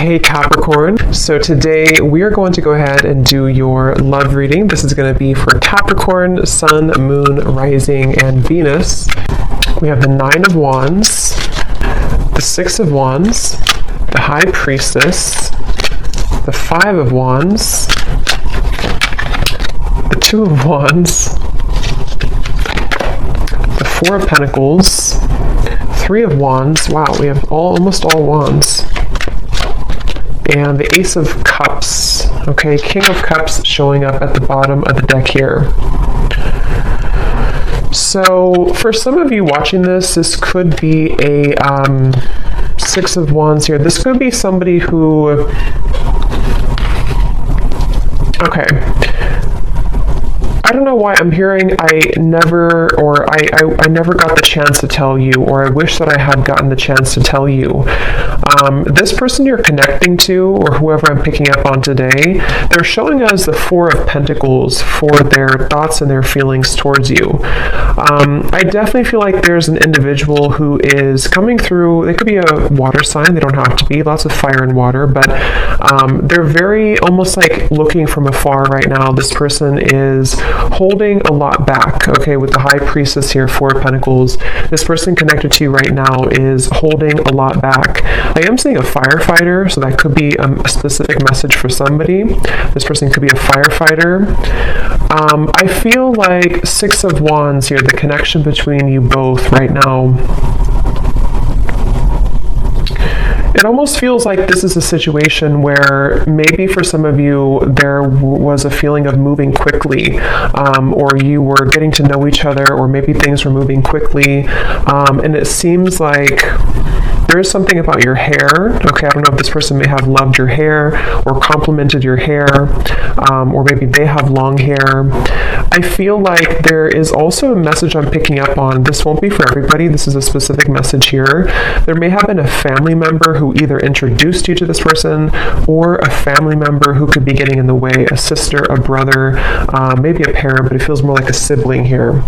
Hey Capricorn, so today we are going to go ahead and do your love reading. This is going to be for Capricorn, Sun, Moon, Rising, and Venus. We have the Nine of Wands, the Six of Wands, the High Priestess, the Five of Wands, the Two of Wands, the Four of Pentacles, Three of Wands. Wow, we have almost all wands. And the Ace of Cups. Okay, King of Cups showing up at the bottom of the deck here. So for some of you watching this, this could be a Six of Wands here. This could be somebody who... Okay. I don't know why I'm hearing I never got the chance to tell you, or I wish that I had gotten the chance to tell you. This person you're connecting to, or whoever I'm picking up on today, they're showing us the Four of Pentacles for their thoughts and their feelings towards you. I definitely feel like there's an individual who is coming through. They could be a water sign, they don't have to be, lots of fire and water, but they're very almost like looking from afar right now. This person is holding a lot back, okay, with the High Priestess here, Four of Pentacles. This person connected to you right now is holding a lot back. I am seeing a firefighter, so that could be a specific message for somebody. This person could be a firefighter. I feel like Six of Wands here, the connection between you both right now. It almost feels like this is a situation where maybe for some of you there was a feeling of moving quickly, or you were getting to know each other, or maybe things were moving quickly, and it seems like there is something about your hair. Okay, I don't know if this person may have loved your hair or complimented your hair, or maybe they have long hair. I feel like there is also a message I'm picking up on. This won't be for everybody. This is a specific message here. There may have been a family member who either introduced you to this person, or a family member who could be getting in the way, a sister, a brother, maybe a parent, but it feels more like a sibling here.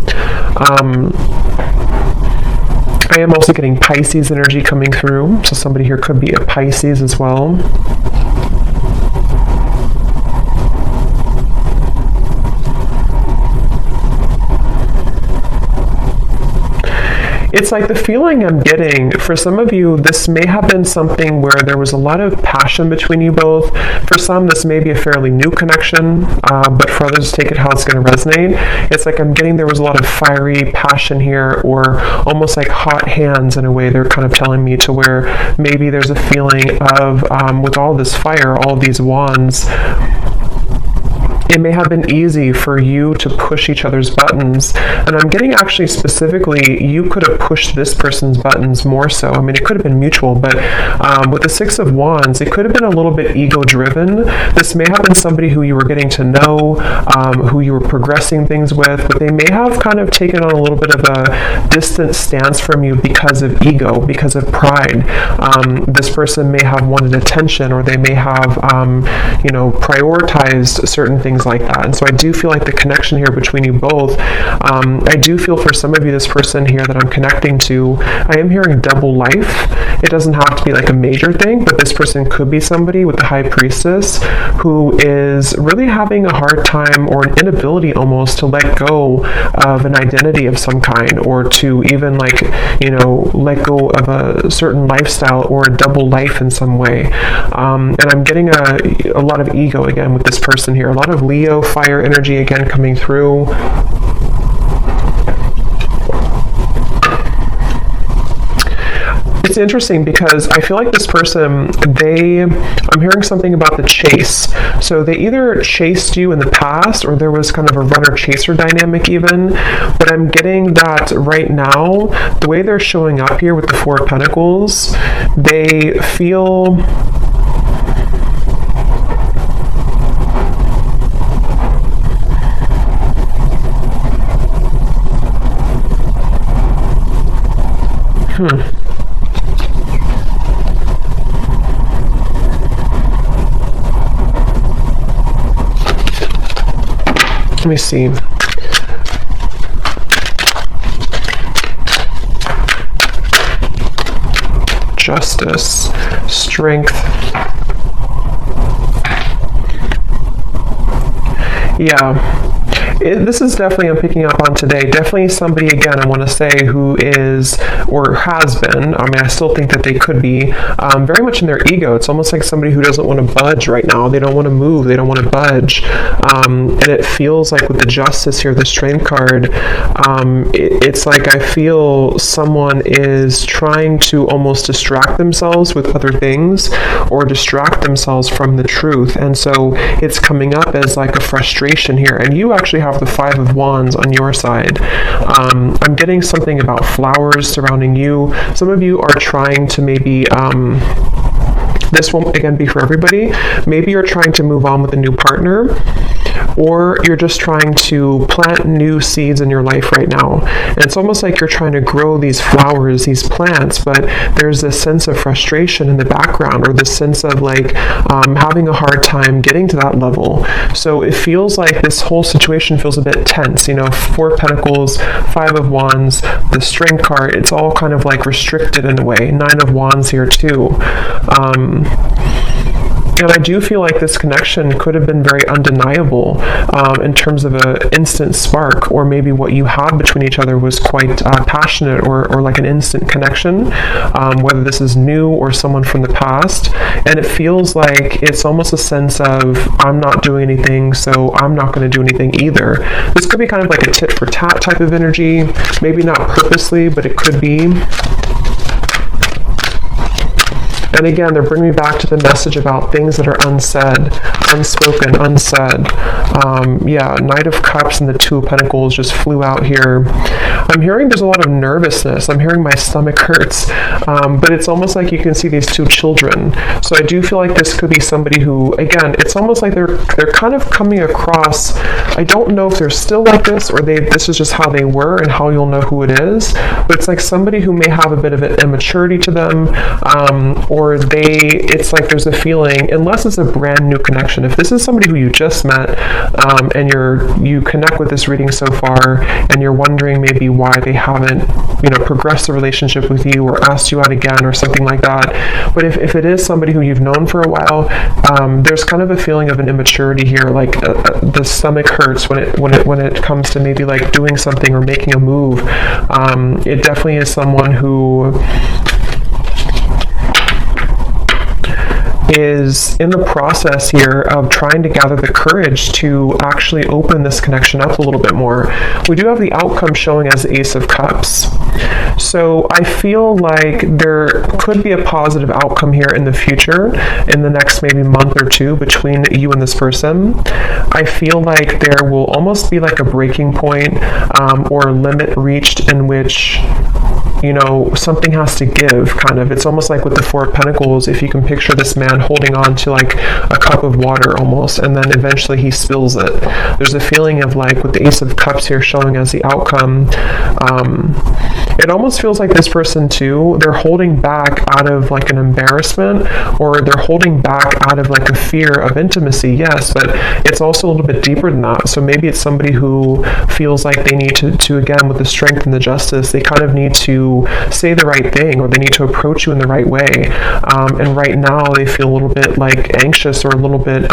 I am also getting Pisces energy coming through, so somebody here could be a Pisces as well. It's like the feeling I'm getting, for some of you, this may have been something where there was a lot of passion between you both. For some, this may be a fairly new connection, but for others, take it how it's going to resonate. It's like I'm getting there was a lot of fiery passion here, or almost like hot hands in a way. They're kind of telling me to where maybe there's a feeling of, with all this fire, all these wands, it may have been easy for you to push each other's buttons. And I'm getting actually specifically, you could have pushed this person's buttons more so. I mean, it could have been mutual, but with the Six of Wands, it could have been a little bit ego-driven. This may have been somebody who you were getting to know, who you were progressing things with, but they may have kind of taken on a little bit of a distant stance from you because of ego, because of pride. This person may have wanted attention, or they may have, prioritized certain things like that. And so I do feel like the connection here between you both, I do feel for some of you, this person here that I'm connecting to, I am hearing double life. It doesn't have to be like a major thing, but this person could be somebody with the High Priestess who is really having a hard time, or an inability almost, to let go of an identity of some kind, or to even let go of a certain lifestyle or a double life in some way. And I'm getting a lot of ego again with this person here, a lot of Leo fire energy again coming through. It's interesting because I feel like this person, I'm hearing something about the chase. So they either chased you in the past, or there was kind of a runner-chaser dynamic even. But I'm getting that right now, the way they're showing up here with the Four of Pentacles, they feel... Let me see. Justice, strength, Yeah. This is definitely, I'm picking up on today, definitely somebody, again, I want to say, who is, or has been, I mean, I still think that they could be, very much in their ego. It's almost like somebody who doesn't want to budge right now. They don't want to move. They don't want to budge. And it feels like with the Justice here, the Strength card, it's like I feel someone is trying to almost distract themselves with other things or distract themselves from the truth. And so it's coming up as like a frustration here. And you actually have the Five of Wands on your side. I'm getting something about flowers surrounding you. Some of you are trying to maybe this won't, again, be for everybody. Maybe you're trying to move on with a new partner, or you're just trying to plant new seeds in your life right now. And it's almost like you're trying to grow these flowers, these plants, but there's this sense of frustration in the background, or this sense of like having a hard time getting to that level. So it feels like this whole situation feels a bit tense. You know, Four of Pentacles, Five of Wands, the Strength card, it's all kind of like restricted in a way. Nine of Wands here too. And I do feel like this connection could have been very undeniable in terms of an instant spark, or maybe what you had between each other was quite passionate, or like an instant connection, whether this is new or someone from the past. And it feels like it's almost a sense of, I'm not doing anything, so I'm not going to do anything either. This could be kind of like a tit for tat type of energy, maybe not purposely, but it could be. And again, they're bringing me back to the message about things that are unsaid, unspoken, unsaid. Yeah, Knight of Cups and the Two of Pentacles just flew out here. I'm hearing there's a lot of nervousness. I'm hearing my stomach hurts. But it's almost like you can see these two children. So I do feel like this could be somebody who, again, it's almost like they're kind of coming across, I don't know if they're still like this, or this is just how they were and how you'll know who it is. But it's like somebody who may have a bit of an immaturity to them, or it's like there's a feeling, unless it's a brand new connection, if this is somebody who you just met, and you connect with this reading so far, and you're wondering maybe why they haven't, progressed the relationship with you, or asked you out again, or something like that. But if it is somebody who you've known for a while, there's kind of a feeling of an immaturity here, like the stomach hurts when it comes to maybe like doing something or making a move. It definitely is someone who is in the process here of trying to gather the courage to actually open this connection up a little bit more. We do have the outcome showing as Ace of Cups. So I feel like there could be a positive outcome here in the future, in the next maybe month or two between you and this person. I feel like there will almost be like a breaking point, or a limit reached in which something has to give, kind of. It's almost like with the Four of Pentacles, if you can picture this man holding on to like a cup of water almost, and then eventually he spills it. There's a feeling of like, with the Ace of Cups here showing as the outcome, it almost feels like this person too, they're holding back out of like an embarrassment, or they're holding back out of like a fear of intimacy, yes, but it's also a little bit deeper than that. So maybe it's somebody who feels like they need to again, with the Strength and the Justice, they kind of need to say the right thing, or they need to approach you in the right way. And right now they feel a little bit like anxious, or a little bit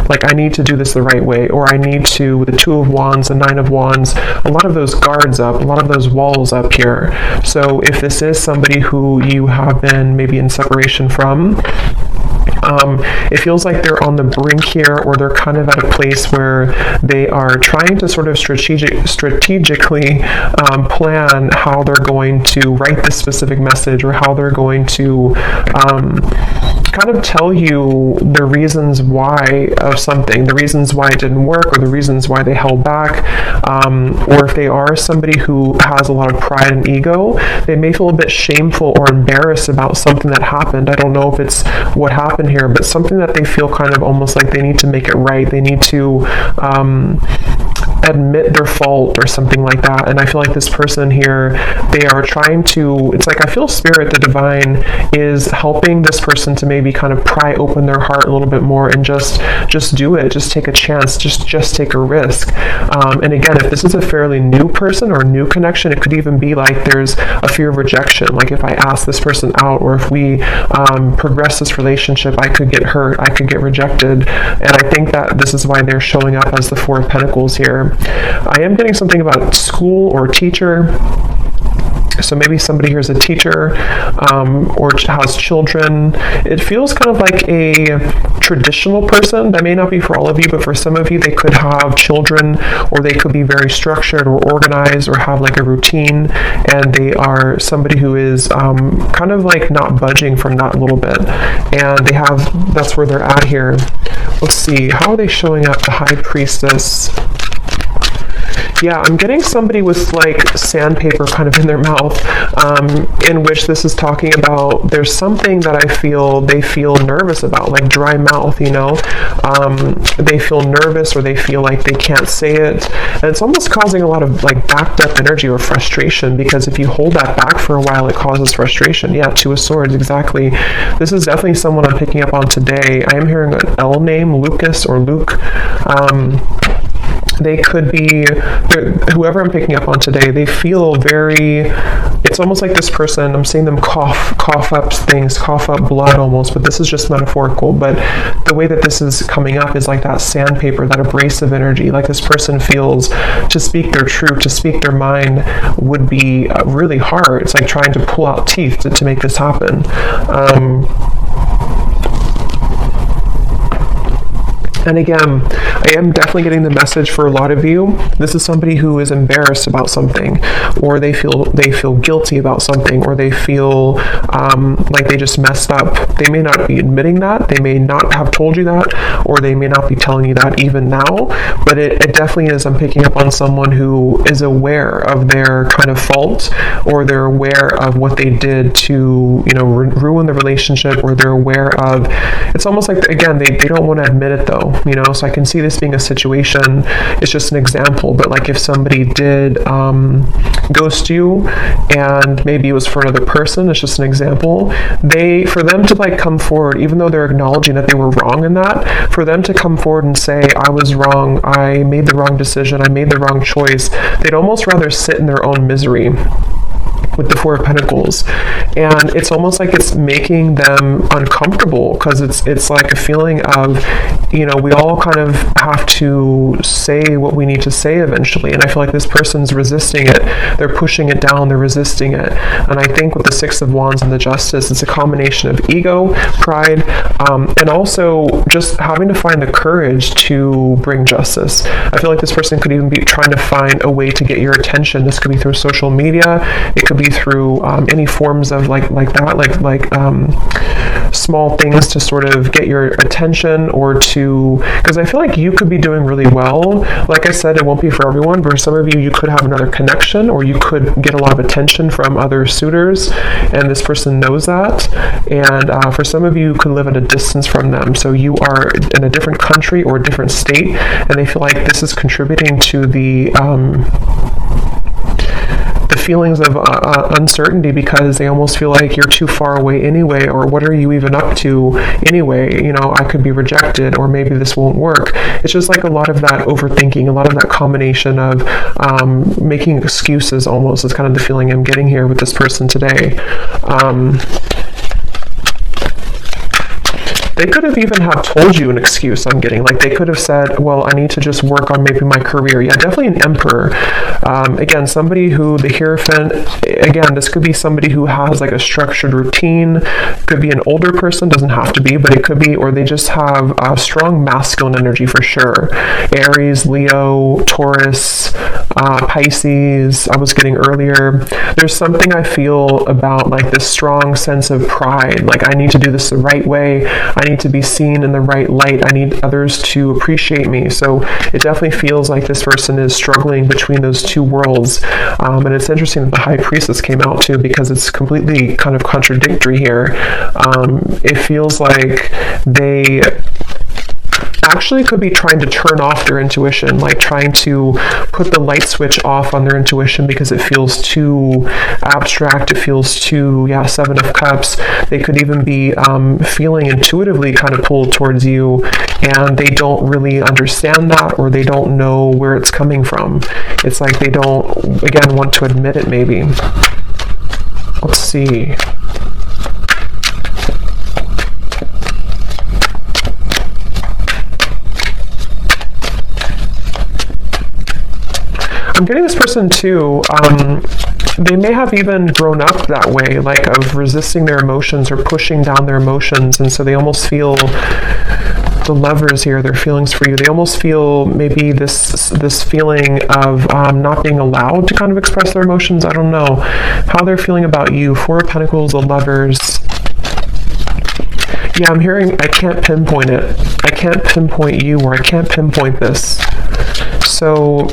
like, I need to do this the right way, or I need to, with the Two of Wands and Nine of Wands, a lot of those guards up, a lot of those walls up here. So if this is somebody who you have been maybe in separation from, it feels like they're on the brink here, or they're kind of at a place where they are trying to sort of strategically plan how they're going to write this specific message, or how they're going to kind of tell you the reasons why of something, the reasons why it didn't work, or the reasons why they held back. Or if they are somebody who has a lot of pride and ego, they may feel a bit shameful or embarrassed about something that happened. I don't know if it's what happened here, but something that they feel kind of almost like they need to make it right. They need to admit their fault, or something like that. And I feel like this person here, they are trying to, it's like I feel Spirit, the Divine, is helping this person to maybe kind of pry open their heart a little bit more, and just just do it. Just take a chance. Just take a risk. And again, if this is a fairly new person or new connection, it could even be like there's a fear of rejection. Like if I ask this person out, or if we progress this relationship, I could get hurt, I could get rejected. And I think that this is why they're showing up as the Four of Pentacles here. I am getting something about school or teacher. So maybe somebody here is a teacher or has children. It feels kind of like a traditional person. That may not be for all of you, but for some of you, they could have children, or they could be very structured or organized or have like a routine, and they are somebody who is kind of like not budging from that a little bit. And they have, that's where they're at here. Let's see, how are they showing up? The High Priestess. Yeah, I'm getting somebody with like sandpaper kind of in their mouth, in which this is talking about there's something that I feel they feel nervous about, like dry mouth, you know. They feel nervous, or they feel like they can't say it. And it's almost causing a lot of like backed up energy or frustration, because if you hold that back for a while, it causes frustration. Yeah, Two of Swords, exactly. This is definitely someone I'm picking up on today. I am hearing an L name, Lucas or Luke. They could be, whoever I'm picking up on today, they feel very, it's almost like this person, I'm seeing them cough up things, cough up blood almost, but this is just metaphorical. But the way that this is coming up is like that sandpaper, that abrasive energy. Like this person feels to speak their truth, to speak their mind would be really hard. It's like trying to pull out teeth to make this happen. And again, I am definitely getting the message for a lot of you. This is somebody who is embarrassed about something, or they feel guilty about something, or they feel like they just messed up. They may not be admitting that, they may not have told you that, or they may not be telling you that even now, but it definitely is. I'm picking up on someone who is aware of their kind of fault, or they're aware of what they did to, you know, ruin the relationship, or they're aware of, it's almost like, again, they don't want to admit it though. You know, so I can see this being a situation. It's just an example, but like if somebody did ghost you, and maybe it was for another person, it's just an example. For them to like come forward, even though they're acknowledging that they were wrong in that, for them to come forward and say, I was wrong, I made the wrong decision, I made the wrong choice, they'd almost rather sit in their own misery with the Four of Pentacles. And it's almost like it's making them uncomfortable, because it's like a feeling of, you know, we all kind of have to say what we need to say eventually, and I feel like this person's resisting it. They're pushing it down, they're resisting it. And I think with the Six of Wands and the Justice, it's a combination of ego, pride, and also just having to find the courage to bring justice. I feel like this person could even be trying to find a way to get your attention. This could be through social media, it could be through any forms of like small things to sort of get your attention, or to, because I feel like you could be doing really well. Like I said, it won't be for everyone, but for some of you, you could have another connection, or you could get a lot of attention from other suitors, and this person knows that. And for some of you, you could live at a distance from them, so you are in a different country or a different state, and they feel like this is contributing to the feelings of uncertainty, because they almost feel like you're too far away anyway, or what are you even up to anyway? You know, I could be rejected, or maybe this won't work. It's just like a lot of that overthinking, a lot of that combination of making excuses almost is kind of the feeling I'm getting here with this person today. They could have even have told you an excuse, I'm getting. Like they could have said, well, I need to just work on maybe my career. Yeah, definitely an Emperor. Again, somebody who, the Hierophant, again, this could be somebody who has like a structured routine. Could be an older person, doesn't have to be, but it could be, or they just have a strong masculine energy for sure. Aries, Leo, Taurus, Pisces, I was getting earlier. There's something I feel about like this strong sense of pride. Like I need to do this the right way. I need to be seen in the right light. I need others to appreciate me. So it definitely feels like this person is struggling between those two worlds. And it's interesting that the High Priestess came out too, because it's completely kind of contradictory here. It feels like they actually could be trying to turn off their intuition, like trying to put the light switch off on their intuition because it feels too abstract, it feels too, Seven of Cups. They could even be feeling intuitively kind of pulled towards you, and they don't really understand that, or they don't know where it's coming from. It's like they don't, again, want to admit it maybe. Let's see. I'm getting this person too, they may have even grown up that way, like of resisting their emotions or pushing down their emotions, and so they almost feel, the Lovers here, their feelings for you, they almost feel maybe this feeling of not being allowed to kind of express their emotions. I don't know how they're feeling about you. Four of Pentacles, the Lovers. Yeah, I'm hearing, I can't pinpoint it. I can't pinpoint you, or I can't pinpoint this. So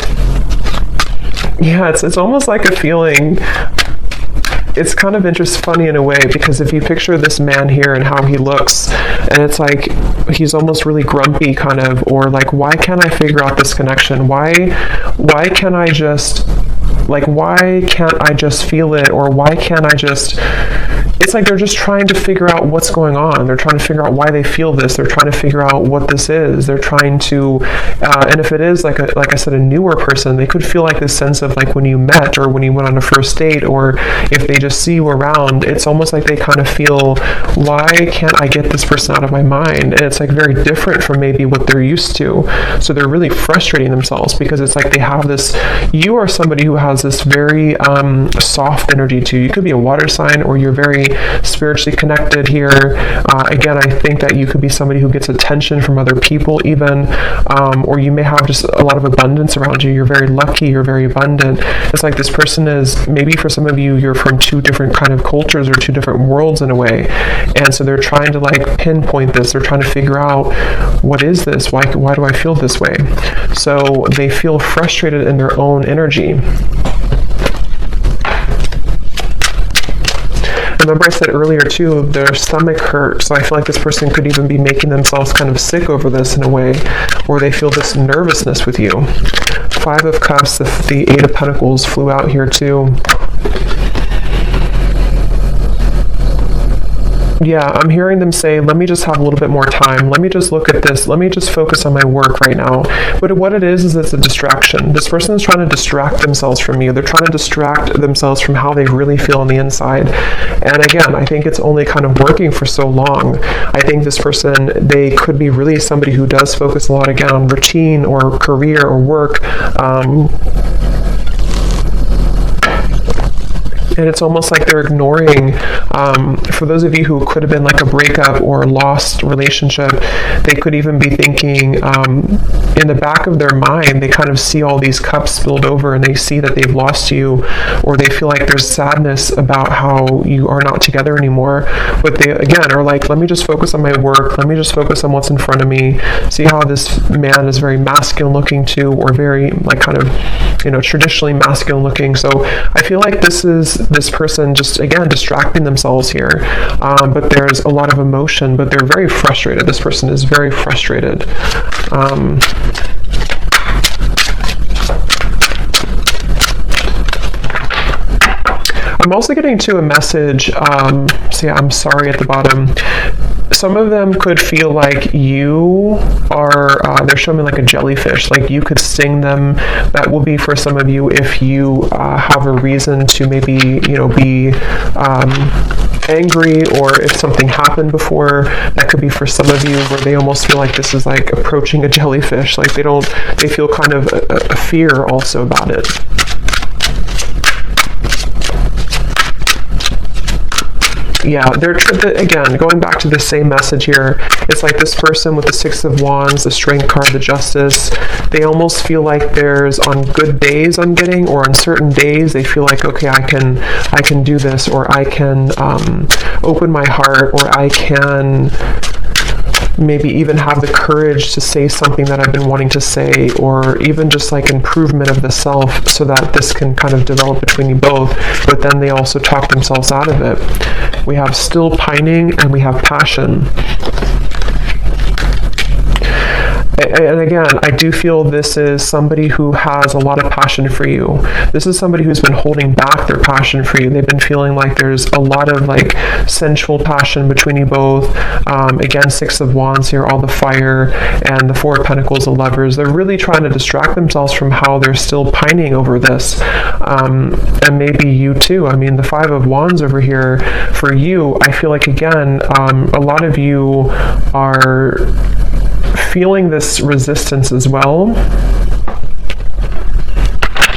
yeah, it's almost like a feeling. It's kind of funny in a way, because if you picture this man here and how he looks, and it's like he's almost really grumpy kind of, or like, why can't I figure out this connection? Why can't I just, like, why can't I just feel it? Or why can't I just, it's like they're just trying to figure out what's going on. They're trying to figure out why they feel this. They're trying to figure out what this is. They're trying to, and if it is like I said, a newer person, they could feel like this sense of like when you met, or when you went on a first date, or if they just see you around, it's almost like they kind of feel, why can't I get this person out of my mind? And it's like very different from maybe what they're used to. So they're really frustrating themselves, because it's like they have this, you are somebody who has this very soft energy to you. You could be a water sign, or you're very spiritually connected here. Again, I think that you could be somebody who gets attention from other people even, or you may have just a lot of abundance around you. You're very lucky, you're very abundant. It's like this person is, maybe for some of you, you're from two different kind of cultures or two different worlds in a way, and so they're trying to like pinpoint this. They're trying to figure out, what is this? Why do I feel this way? So they feel frustrated in their own energy. Remember I said earlier too, their stomach hurts, so I feel like this person could even be making themselves kind of sick over this in a way, or they feel this nervousness with you. Five of Cups, the Eight of Pentacles flew out here too. Yeah, I'm hearing them say, let me just have a little bit more time. Let me just look at this. Let me just focus on my work right now. But what it is it's a distraction. This person is trying to distract themselves from you. They're trying to distract themselves from how they really feel on the inside. And again, I think it's only kind of working for so long. I think this person, they could be really somebody who does focus a lot, again, on routine or career or work. And it's almost like they're ignoring, for those of you who could have been like a breakup or a lost relationship, they could even be thinking, in the back of their mind, they kind of see all these cups spilled over, and they see that they've lost you, or they feel like there's sadness about how you are not together anymore. But they, again, are like, let me just focus on my work. Let me just focus on what's in front of me. See how this man is very masculine looking too, or very like kind of, traditionally masculine looking. So I feel like this person just, again, distracting themselves here. But there's a lot of emotion, but they're very frustrated. This person is very frustrated. I'm also getting to a message, see, I'm sorry at the bottom. Some of them could feel like you are, they're showing me like a jellyfish, like you could sting them. That will be for some of you if you have a reason to maybe, be angry, or if something happened before. That could be for some of you where they almost feel like this is like approaching a jellyfish, like they feel kind of a fear also about it. Yeah, they're, again, going back to the same message here, it's like this person with the Six of Wands, the Strength card, the Justice, they almost feel like there's, on good days I'm getting, or on certain days, they feel like, okay, I can do this, or I can open my heart, or I can maybe even have the courage to say something that I've been wanting to say, or even just like improvement of the self, so that this can kind of develop between you both. But then they also talk themselves out of it. We have still pining, and we have passion. And again, I do feel this is somebody who has a lot of passion for you. This is somebody who's been holding back their passion for you. They've been feeling like there's a lot of like sensual passion between you both. Again, Six of Wands here, all the fire, and the Four of Pentacles, the Lovers. They're really trying to distract themselves from how they're still pining over this. And maybe you too. I mean, the Five of Wands over here, for you, I feel like, again, a lot of you are feeling this resistance as well.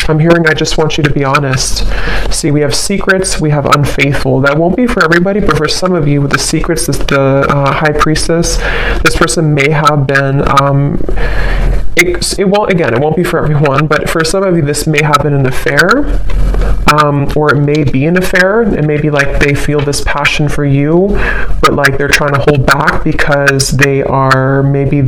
I'm hearing, I just want you to be honest. See, we have secrets, we have unfaithful. That won't be for everybody, but for some of you with the secrets, the High Priestess, this person may have been, it won't be for everyone, but for some of you, this may have been an affair, or it may be an affair. It may be like they feel this passion for you, but like they're trying to hold back because maybe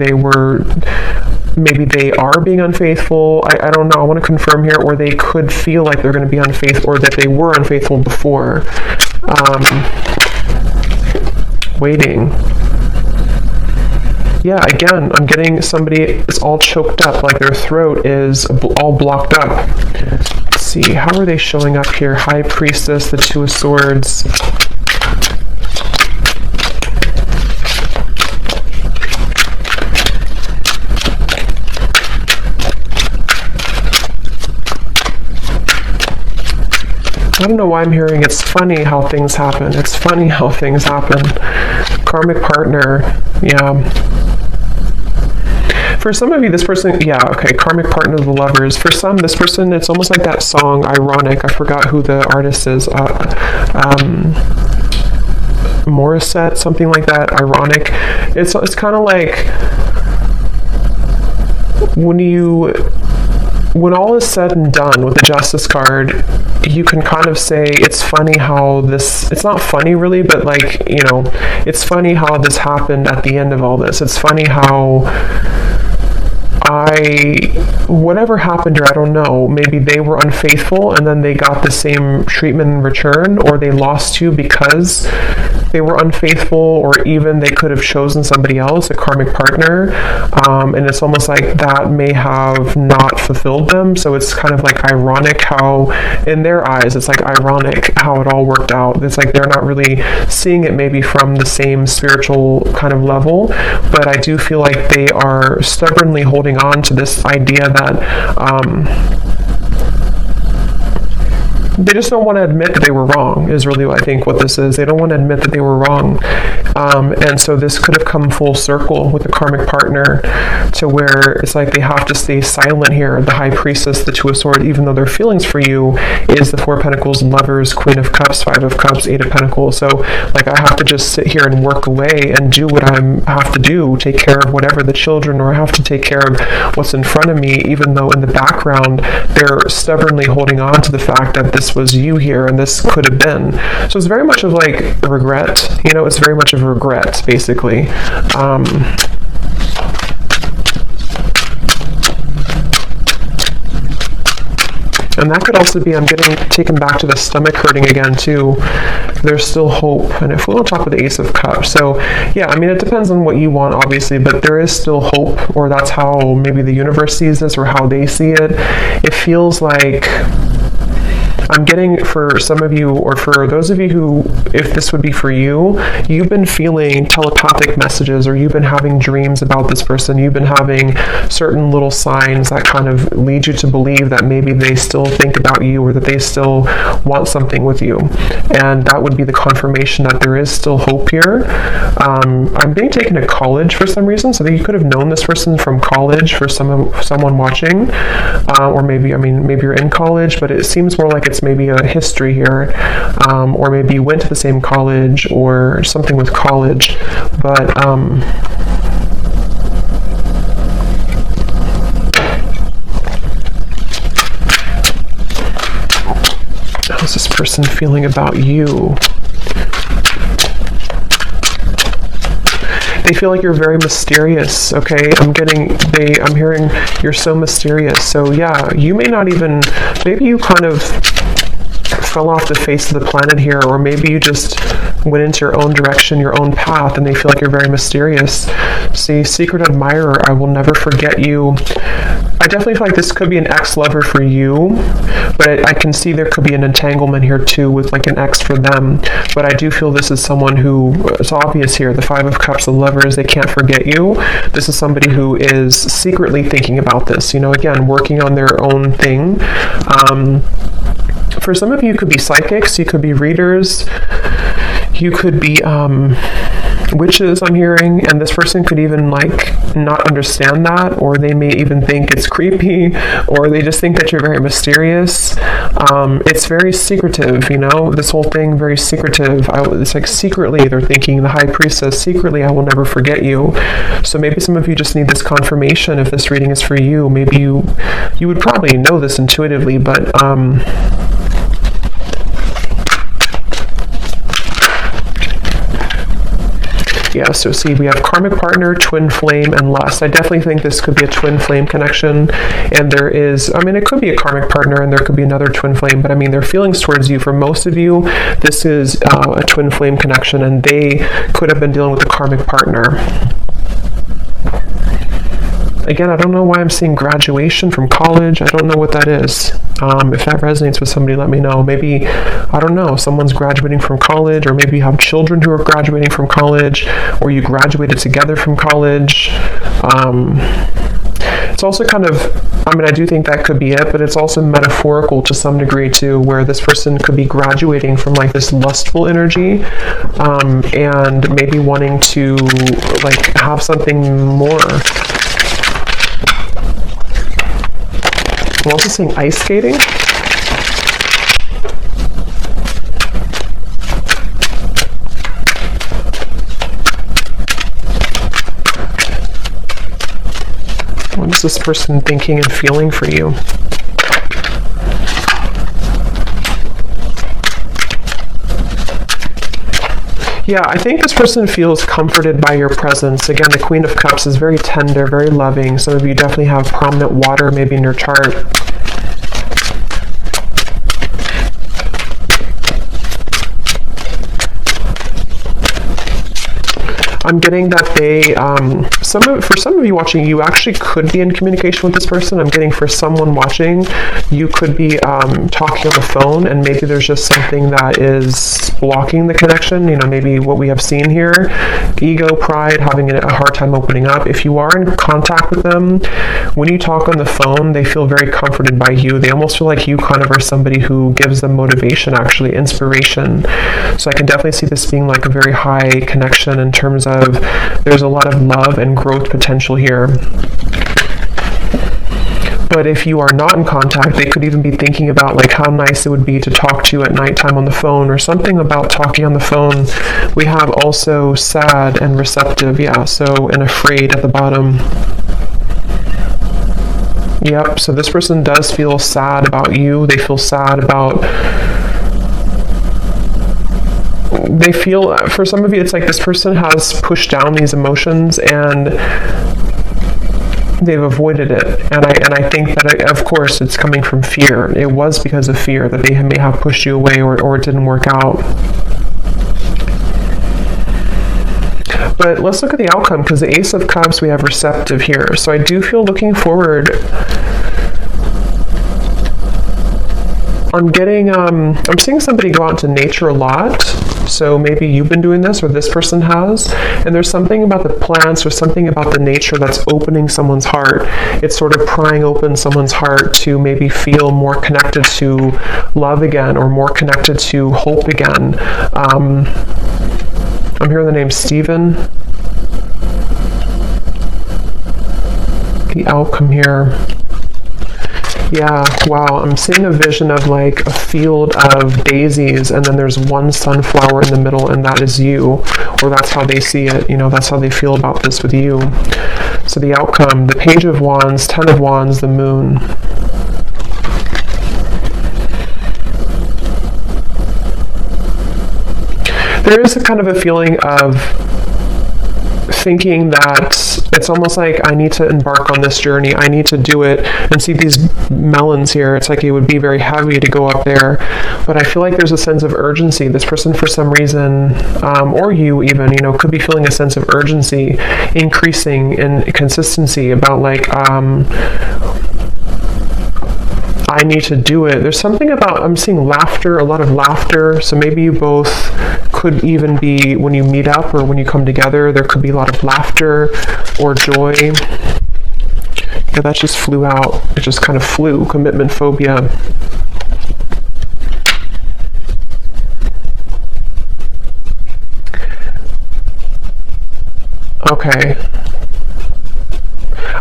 they are being unfaithful. I don't know. I want to confirm here, or they could feel like they're going to be unfaithful, or that they were unfaithful before. Waiting. Yeah, again, I'm getting somebody is all choked up, like their throat is all blocked up. Let's see, how are they showing up here? High Priestess, the Two of Swords. I don't know why I'm hearing it's funny how things happen. It's funny how things happen. Karmic partner, yeah. For some of you, this person, yeah, okay, karmic partner of the Lovers. For some, this person, it's almost like that song, Ironic. I forgot who the artist is. Morissette, something like that, Ironic. It's kind of like when all is said and done with the Justice card, you can kind of say it's funny how this, it's not funny really, but like, it's funny how this happened at the end of all this. It's funny how whatever happened here, I don't know, maybe they were unfaithful and then they got the same treatment in return, or they lost you because they were unfaithful, or even they could have chosen somebody else, a karmic partner, and it's almost like that may have not fulfilled them. So it's kind of like ironic how, in their eyes, it's like ironic how it all worked out. It's like they're not really seeing it maybe from the same spiritual kind of level, but I do feel like they are stubbornly holding on to this idea that they just don't want to admit that they were wrong, is really, I think, what this is. They don't want to admit that they were wrong. And so this could have come full circle with the karmic partner, to where it's like they have to stay silent here. The High Priestess, the Two of Swords, even though their feelings for you is the Four of Pentacles, Lovers, Queen of Cups, Five of Cups, Eight of Pentacles. So like I have to just sit here and work away and do what I have to do, take care of whatever the children, or I have to take care of what's in front of me, even though in the background they're stubbornly holding on to the fact that this was you here and this could have been. So it's very much of like regret, it's very much of regret, basically. And that could also be, I'm getting taken back to the stomach hurting again too. There's still hope. And if we're on top of the Ace of Cups. So yeah, I mean, it depends on what you want, obviously, but there is still hope, or that's how maybe the universe sees this, or how they see it. It feels like, I'm getting, for some of you, or for those of you who, if this would be for you, you've been feeling telepathic messages, or you've been having dreams about this person. You've been having certain little signs that kind of lead you to believe that maybe they still think about you, or that they still want something with you. And that would be the confirmation that there is still hope here. I'm being taken to college for some reason, so that you could have known this person from college, for someone watching, or maybe you're in college, but it seems more like it's maybe a history here, or maybe you went to the same college, or something with college, but how's this person feeling about you? They feel like you're very mysterious, okay? I'm hearing you're so mysterious. So yeah, you may not even, maybe you kind of fell off the face of the planet here, or maybe you just went into your own direction, your own path, and they feel like you're very mysterious. See, secret admirer, I will never forget you. I definitely feel like this could be an ex-lover for you, but I can see there could be an entanglement here too with like an ex for them. But I do feel this is someone who, it's obvious here, the Five of Cups, the lovers, they can't forget you. This is somebody who is secretly thinking about this, you know, again, working on their own thing. For some of you, it could be psychics, you could be readers, you could be witches, I'm hearing, and this person could even like not understand that, or they may even think it's creepy, or they just think that you're very mysterious. It's very secretive, you know, this whole thing, very secretive. It's like secretly they're thinking, the High Priestess, secretly I will never forget you. So maybe some of you just need this confirmation if this reading is for you. Maybe you would probably know this intuitively, but yeah, so see, we have karmic partner, twin flame, and lust. I definitely think this could be a twin flame connection, and there is, I mean, it could be a karmic partner, and there could be another twin flame, but I mean, their feelings towards you, for most of you, this is a twin flame connection, and they could have been dealing with a karmic partner. Again, I don't know why I'm seeing graduation from college. I don't know what that is. If that resonates with somebody, let me know. Maybe, I don't know, someone's graduating from college, or maybe you have children who are graduating from college, or you graduated together from college. It's also kind of, I mean, I do think that could be it, but it's also metaphorical to some degree too, where this person could be graduating from like this lustful energy, and maybe wanting to like have something more. I'm also seeing ice skating. What is this person thinking and feeling for you? Yeah, I think this person feels comforted by your presence. Again, the Queen of Cups is very tender, very loving. Some of you definitely have prominent water maybe in your chart. I'm getting that they, for some of you watching, you actually could be in communication with this person. I'm getting for someone watching, you could be talking on the phone, and maybe there's just something that is blocking the connection. You know, maybe what we have seen here, ego, pride, having a hard time opening up. If you are in contact with them, when you talk on the phone, they feel very comforted by you. They almost feel like you kind of are somebody who gives them motivation, actually, inspiration. So I can definitely see this being like a very high connection in terms of there's a lot of love and growth potential here. But if you are not in contact, they could even be thinking about like how nice it would be to talk to you at nighttime on the phone, or something about talking on the phone. We have also sad and receptive, yeah, so, and afraid at the bottom. Yep, so this person does feel sad about you. They feel sad about, they feel, for some of you, it's like this person has pushed down these emotions and they've avoided it. And I think that, of course, it's coming from fear. It was because of fear that they may have pushed you away, or it didn't work out. But let's look at the outcome, because the Ace of Cups, we have receptive here. So I do feel looking forward. I'm getting, I'm seeing somebody go out into nature a lot. So maybe you've been doing this, or this person has. And there's something about the plants, or something about the nature that's opening someone's heart. It's sort of prying open someone's heart to maybe feel more connected to love again, or more connected to hope again. I'm hearing the name Stephen. The outcome here. Yeah, wow, I'm seeing a vision of like a field of daisies, and then there's one sunflower in the middle, and that is you, or that's how they see it, you know, that's how they feel about this with you. So the outcome, the Page of Wands, 10 of Wands, the Moon. There is a kind of a feeling of thinking that it's almost like I need to embark on this journey. I need to do it. And see these melons here, it's like it would be very heavy to go up there. But I feel like there's a sense of urgency. This person, for some reason, or you even, could be feeling a sense of urgency, increasing in consistency about like, I need to do it. There's something about, I'm seeing laughter, a lot of laughter. So maybe you both could even be, when you meet up or when you come together, there could be a lot of laughter or joy. Yeah, that just flew out. It just kind of flew. Commitment phobia. Okay.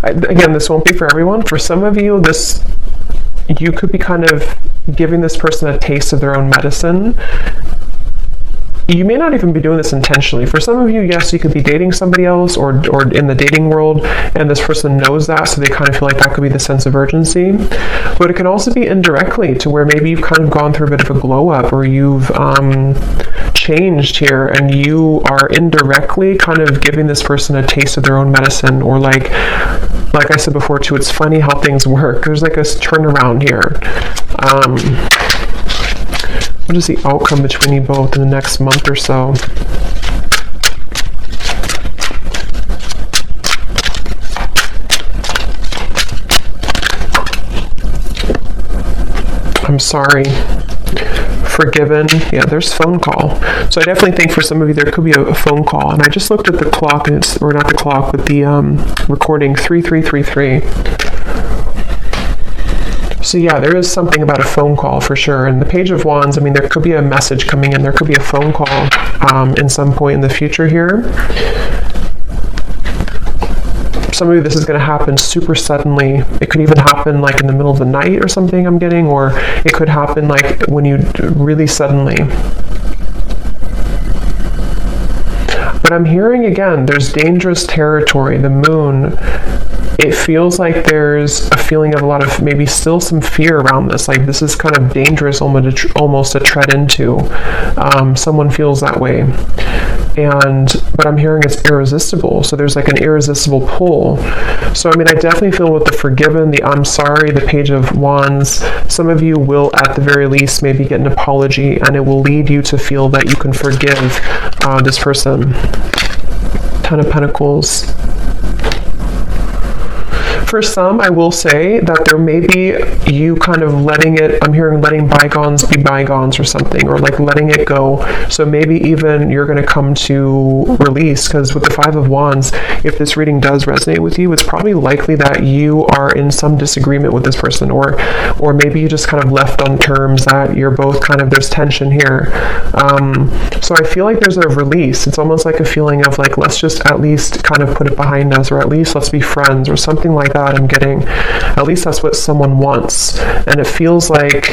Again, this won't be for everyone. For some of you, you could be kind of giving this person a taste of their own medicine. You may not even be doing this intentionally. For some of you, yes, you could be dating somebody else or in the dating world, and this person knows that, so they kind of feel like that could be the sense of urgency. But it can also be indirectly, to where maybe you've kind of gone through a bit of a glow up, or you've changed here, and you are indirectly kind of giving this person a taste of their own medicine, or like I said before too, it's funny how things work. There's like a turnaround here. What is the outcome between you both in the next month or so? I'm sorry. Forgiven. Yeah, there's phone call. So I definitely think for some of you there could be a phone call. And I just looked at the clock, and or not the clock, but the recording 3333. So yeah, there is something about a phone call for sure. And the Page of Wands, I mean, there could be a message coming in. There could be a phone call in some point in the future here. Some of you, this is going to happen super suddenly. It could even happen like in the middle of the night or something, I'm getting, or it could happen like when you really suddenly. But I'm hearing again, there's dangerous territory. The moon, it feels like there's a feeling of a lot of maybe still some fear around this. Like this is kind of dangerous almost to tread into. Someone feels that way. But I'm hearing it's irresistible. So there's like an irresistible pull. So I mean, I definitely feel with the Forgiven, the I'm sorry, the Page of Wands, some of you will at the very least maybe get an apology, and it will lead you to feel that you can forgive this person. Ten of Pentacles. For some, I will say that there may be you kind of letting it, I'm hearing letting bygones be bygones or something, or like letting it go. So maybe even you're going to come to release, because with the Five of Wands, if this reading does resonate with you, it's probably likely that you are in some disagreement with this person, or maybe you just kind of left on terms that you're both kind of, there's tension here. So I feel like there's a release. It's almost like a feeling of like, let's just at least kind of put it behind us, or at least let's be friends, or something like that. I'm getting, at least that's what someone wants. And it feels like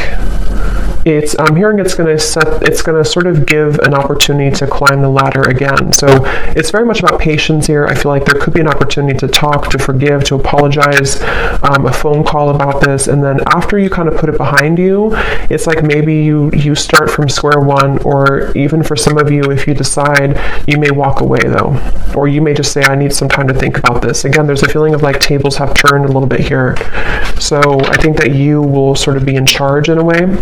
I'm hearing it's going to sort of give an opportunity to climb the ladder again. So it's very much about patience here. I feel like there could be an opportunity to talk, to forgive, to apologize, a phone call about this. And then after you kind of put it behind you, it's like maybe you start from square one, or even for some of you, if you decide, you may walk away though, or you may just say, I need some time to think about this. Again, there's a feeling of like tables have turned a little bit here. So I think that you will sort of be in charge in a way.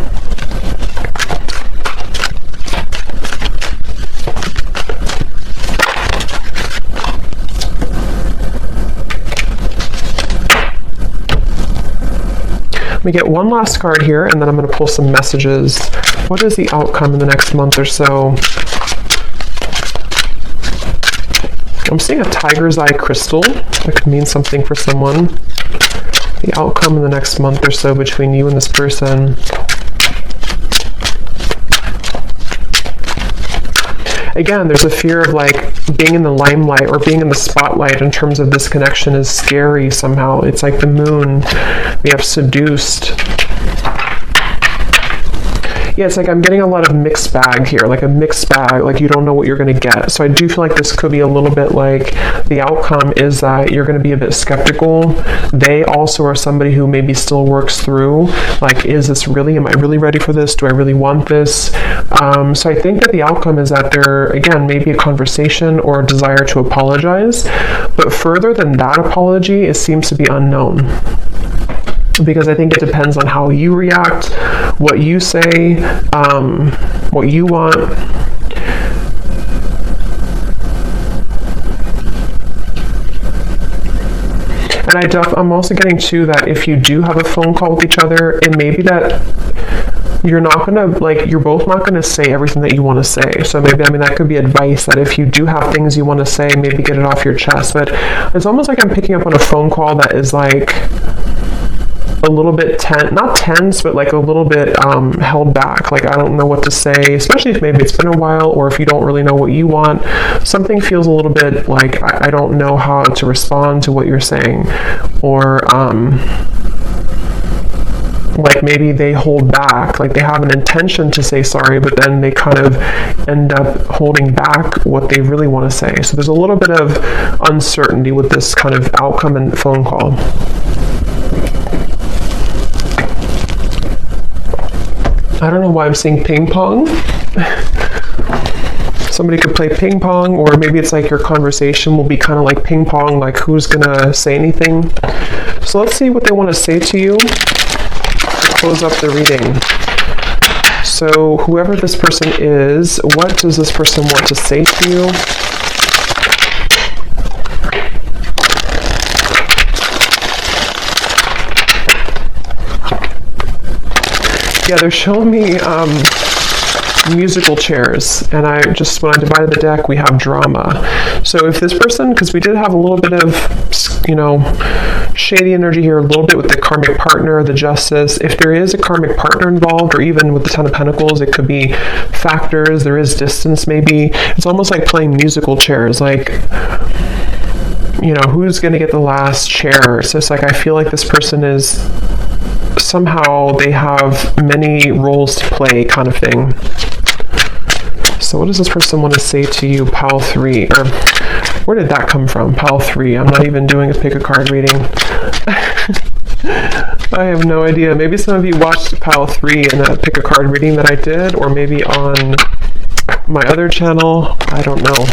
We get one last card here, and then I'm going to pull some messages. What is the outcome in the next month or so? I'm seeing a tiger's eye crystal. That could mean something for someone. The outcome in the next month or so between you and this person. Again, there's a fear of like being in the limelight or being in the spotlight in terms of this connection is scary somehow. It's like the moon. We have seduced. Yeah, it's like I'm getting a lot of mixed bag here, like a mixed bag, like you don't know what you're going to get. So I do feel like this could be a little bit like the outcome is that you're going to be a bit skeptical. They also are somebody who maybe still works through, like, is this really, am I really ready for this? Do I really want this? So I think that the outcome is that there, again, maybe a conversation or a desire to apologize. But further than that apology, it seems to be unknown. Because I think it depends on how you react, what you say, what you want. And I'm also getting too that if you do have a phone call with each other, it may be that you're not gonna, like, you're both not gonna say everything that you want to say. So maybe, I mean, that could be advice that if you do have things you want to say, maybe get it off your chest. But it's almost like I'm picking up on a phone call that is like a little bit not tense, but like a little bit held back. Like, I don't know what to say, especially if maybe it's been a while, or if you don't really know what you want. Something feels a little bit like I don't know how to respond to what you're saying, or like maybe they hold back, like they have an intention to say sorry, but then they kind of end up holding back what they really want to say. So there's a little bit of uncertainty with this kind of outcome and phone call. I don't know why I'm seeing ping pong. Somebody could play ping pong, or maybe it's like your conversation will be kind of like ping pong, like who's gonna say anything. So let's see what they want to say to you to close up the reading. So whoever this person is, what does this person want to say to you? Yeah, they're showing me musical chairs, and when I divided the deck, we have drama. So if this person, because we did have a little bit of, shady energy here, a little bit with the karmic partner, the justice. If there is a karmic partner involved, or even with the Ten of Pentacles, it could be factors, there is distance maybe. It's almost like playing musical chairs, like, who's going to get the last chair? So it's like, I feel like this person is, somehow they have many roles to play, kind of thing. So what does this person want to say to you, Pile 3? Or where did that come from, Pile 3? I'm not even doing a pick a card reading. I have no idea. Maybe some of you watched Pile 3 in a pick a card reading that I did, or maybe on my other channel. I don't know.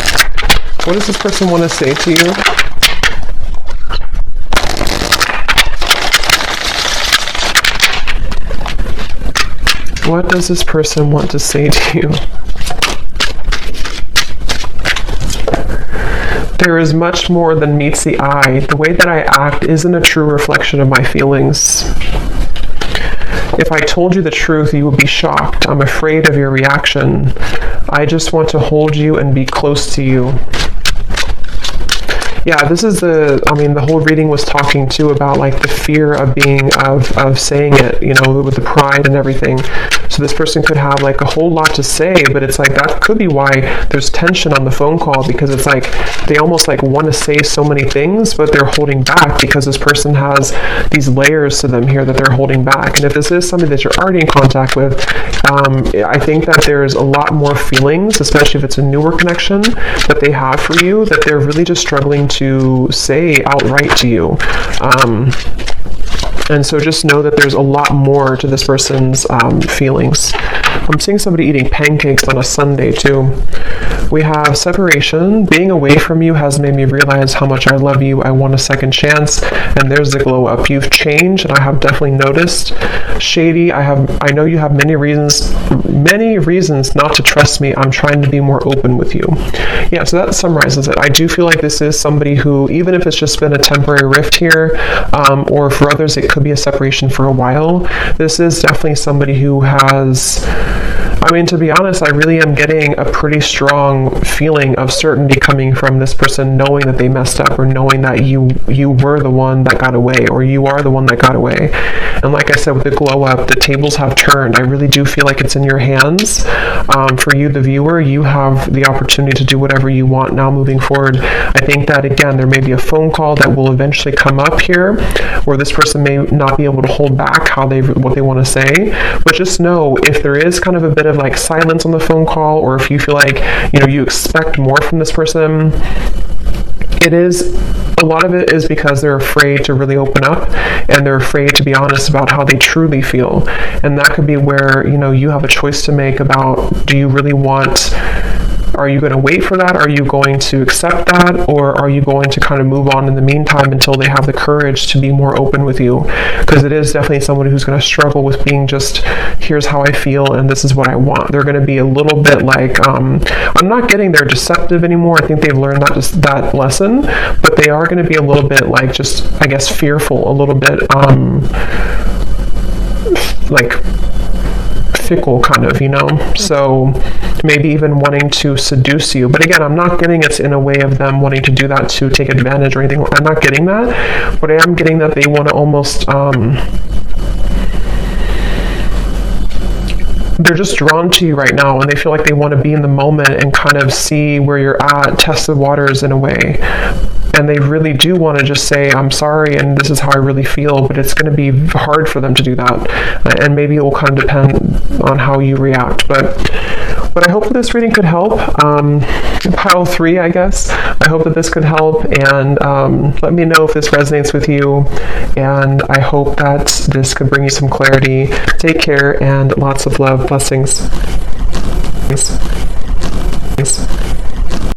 What does this person want to say to you? What does this person want to say to you? There is much more than meets the eye. The way that I act isn't a true reflection of my feelings. If I told you the truth, you would be shocked. I'm afraid of your reaction. I just want to hold you and be close to you. Yeah, this is the whole reading was talking too about like the fear of saying it, with the pride and everything. So this person could have like a whole lot to say, but it's like that could be why there's tension on the phone call, because it's like they almost like want to say so many things, but they're holding back because this person has these layers to them here that they're holding back. And if this is somebody that you're already in contact with, I think that there's a lot more feelings, especially if it's a newer connection that they have for you, that they're really just struggling to say outright to you. And so just know that there's a lot more to this person's feelings. I'm seeing somebody eating pancakes on a Sunday too. We have separation. Being away from you has made me realize how much I love you. I want a second chance. And there's the glow up. You've changed, and I have definitely noticed. Shady, I know you have many reasons not to trust me. I'm trying to be more open with you. Yeah, so that summarizes it. I do feel like this is somebody who, even if it's just been a temporary rift here, or for others it could be a separation for a while, this is definitely somebody who has I mean, to be honest, I really am getting a pretty strong feeling of certainty coming from this person, knowing that they messed up, or knowing that you were the one that got away, or you are the one that got away. And like I said, with the glow up, the tables have turned. I really do feel like it's in your hands. For you, the viewer, you have the opportunity to do whatever you want now moving forward. I think that, again, there may be a phone call that will eventually come up here where this person may not be able to hold back what they want to say. But just know, if there is kind of a bit of like silence on the phone call, or if you feel like, you expect more from this person, a lot of it is because they're afraid to really open up, and they're afraid to be honest about how they truly feel. And that could be where, you have a choice to make about, do you really want, are you going to wait for that? Are you going to accept that? Or are you going to kind of move on in the meantime until they have the courage to be more open with you? Because it is definitely someone who's going to struggle with being just, here's how I feel and this is what I want. They're going to be a little bit like, I'm not getting they're deceptive anymore. I think they've learned that lesson, but they are going to be a little bit like, just, I guess, fearful, a little bit, like fickle kind of, so maybe even wanting to seduce you. But again, I'm not getting it's in a way of them wanting to do that to take advantage or anything. I'm not getting that, but I am getting that they want to almost, they're just drawn to you right now, and they feel like they want to be in the moment and kind of see where you're at, test the waters in a way. And they really do want to just say, I'm sorry, and this is how I really feel, but it's going to be hard for them to do that. And maybe it will kind of depend on how you react. But I hope that this reading could help. Pile 3, I guess. I hope that this could help, and let me know if this resonates with you. And I hope that this could bring you some clarity. Take care, and lots of love. Blessings. Thanks.